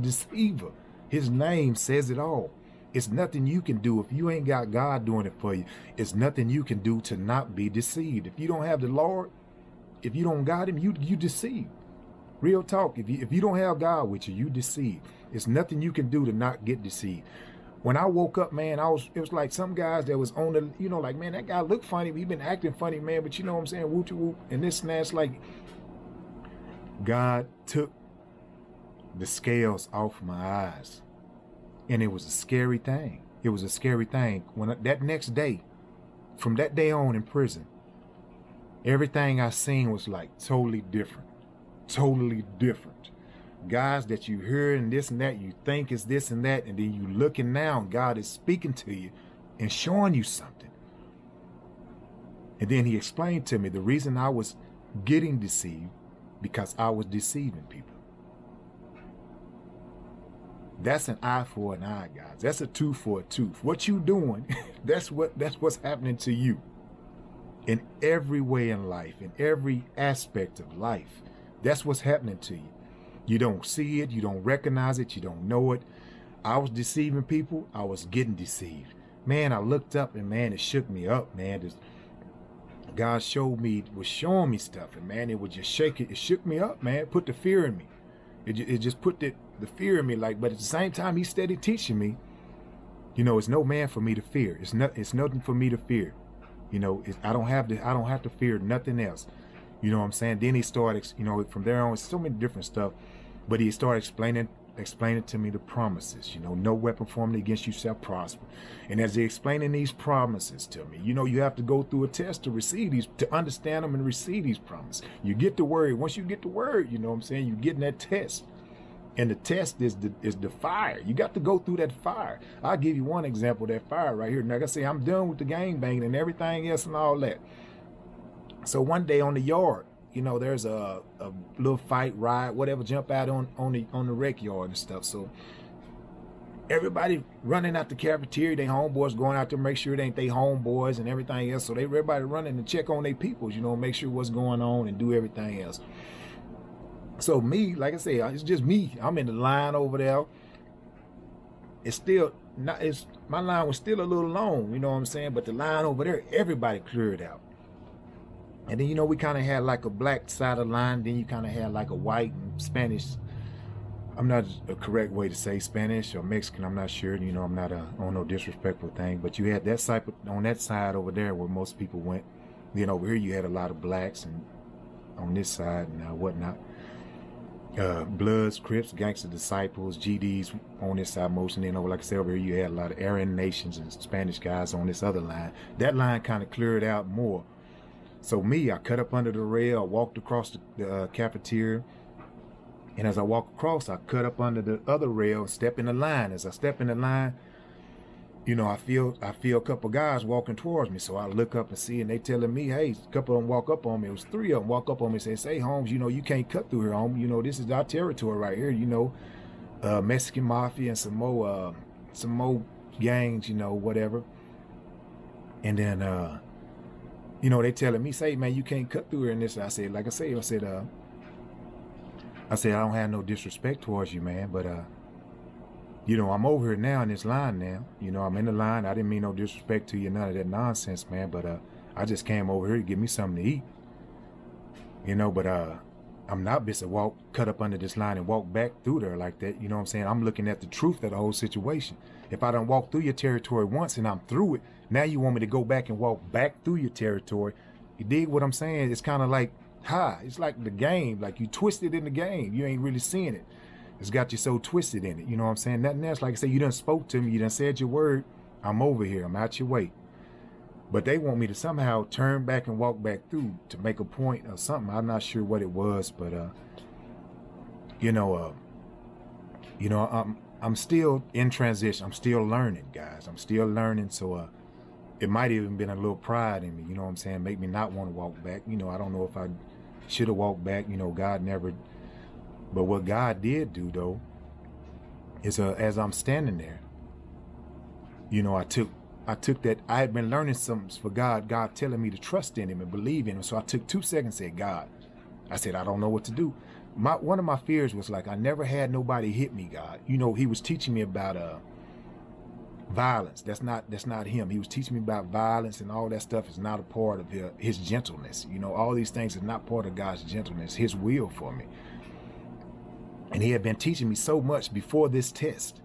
deceiver. His name says it all. It's nothing you can do if you ain't got God doing it for you. It's nothing you can do to not be deceived. If you don't have the Lord, if you don't got him, you deceived. Real talk. If you don't have God with you, you deceived. It's nothing you can do to not get deceived. When I woke up, man, it was like some guys that was on the, like, man, that guy looked funny. He been acting funny, man, but you know what I'm saying? Whoop, whoop, and this and that. It's like God took the scales off my eyes. And it was a scary thing. It was a scary thing. That next day, from that day on in prison, everything I seen was like totally different. Totally different. Guys that you hear and this and that, you think is this and that, and then you looking now and God is speaking to you and showing you something. And then he explained to me the reason I was getting deceived, because I was deceiving people. That's an eye for an eye, guys. That's a tooth for a tooth. What you doing, that's what's happening to you. In every way in life, in every aspect of life, that's what's happening to you. You don't see it, you don't recognize it, you don't know it. I was deceiving people, I was getting deceived. Man, I looked up and man, it shook me up, man. God was showing me stuff, and man, it would just shake it. It shook me up, man. It put the fear in me. It just put the fear in me, but at the same time, he's steady teaching me, it's no man for me to fear. It's nothing for me to fear. I don't have to fear nothing else. You know what I'm saying? Then he started, from there on, so many different stuff, but he started explaining to me the promises. No weapon formed against you shall prosper. And as he explaining these promises to me, you have to go through a test to receive these, to understand them and receive these promises. You get the word. Once you get the word, you know what I'm saying, you get in that test. And the test is the fire. You got to go through that fire. I'll give you one example of that fire right here. Like I say, I'm done with the gang banging and everything else and all that. So one day on the yard, there's a little fight, riot, whatever, jump out on the rec yard and stuff. So everybody running out the cafeteria, they homeboys going out to make sure it ain't they homeboys and everything else. So everybody running to check on their peoples, make sure what's going on and do everything else. So me, like I say, it's just me. I'm in the line over there. My line was still a little long, you know what I'm saying? But the line over there, everybody cleared out. And then, we kind of had like a black side of the line. Then you kind of had like a white and Spanish. I'm not a correct way to say Spanish or Mexican. I'm not sure. I'm not on no disrespectful thing. But you had that side on that side over there where most people went. Then over here you had a lot of blacks, and on this side and whatnot. Bloods, Crips, Gangster Disciples, GDs on this side most, and then like I said, over here you had a lot of Aryan nations and Spanish guys on this other line. That line kind of cleared out more. So me, I cut up under the rail, I walked across the cafeteria, and as I walk across, I cut up under the other rail and step in the line. As I step in the line, I feel a couple guys walking towards me. So I look up and see, and they telling me, hey, a couple of them walk up on me. It was 3 of them walk up on me and say, Holmes, you can't cut through here, Holmes. This is our territory right here, Mexican mafia and some more gangs, whatever. And then, they telling me, say, man, you can't cut through here. And this, I said, I said, I don't have no disrespect towards you, man, but, I'm over here now in this line now. I'm in the line. I didn't mean no disrespect to you, none of that nonsense, man. But I just came over here to get me something to eat. But I'm not bitch to cut up under this line and walk back through there like that. You know what I'm saying? I'm looking at the truth of the whole situation. If I done walk through your territory once and I'm through it, now you want me to go back and walk back through your territory. You dig what I'm saying? It's kind of like, it's like the game. Like you twisted in the game. You ain't really seeing it. It's got you so twisted in it. You know what I'm saying? Nothing else. Like I said, you done spoke to me. You done said your word. I'm over here. I'm out your way. But they want me to somehow turn back and walk back through to make a point or something. I'm not sure what it was, but I'm still in transition. I'm still learning, guys. I'm still learning. So it might even been a little pride in me. You know what I'm saying? Make me not want to walk back. I don't know if I should have walked back. God never. But what God did do, though, is as I'm standing there, I took that. I had been learning something for God telling me to trust in him and believe in him. So I took 2 seconds and said, God, I said, I don't know what to do. one of my fears was like, I never had nobody hit me, God. You know, he was teaching me about violence. That's not him. He was teaching me about violence, and all that stuff is not a part of his gentleness. You know, all these things are not part of God's gentleness, his will for me. And he had been teaching me so much before this test.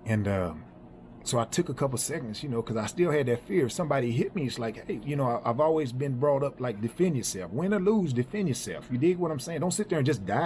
And so I took a couple seconds, you know, because I still had that fear. If somebody hit me, it's like, hey, you know, I've always been brought up like, defend yourself. Win or lose, defend yourself. You dig what I'm saying? Don't sit there and just die.